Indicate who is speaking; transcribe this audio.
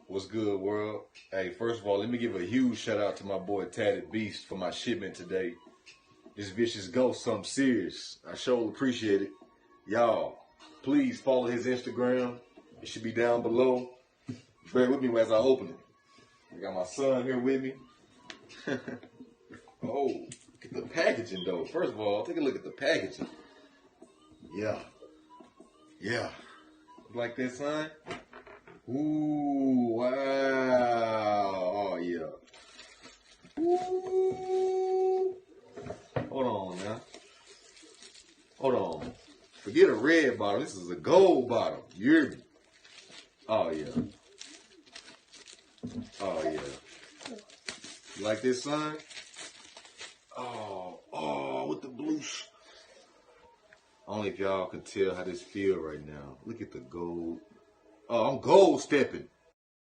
Speaker 1: What's good, world? Hey, first of all, let me give a huge shout out to my boy Tatted Beast for my shipment today. This vicious ghost, something serious. I sure appreciate it. Y'all, please follow his Instagram. It should be down below. Bear with me as I open it. I got my son here with me. Oh, look at the packaging though. First of all, take a look at the packaging. Yeah. Like that, son? Ooh, wow. Oh, yeah. Ooh. Hold on now. Hold on. Forget a red bottle. This is a gold bottle. You hear me? Oh, yeah. Oh, yeah. You like this, son? Oh, with the blue. I don't know if y'all can tell how this feel right now. Look at the gold. Oh, I'm gold stepping.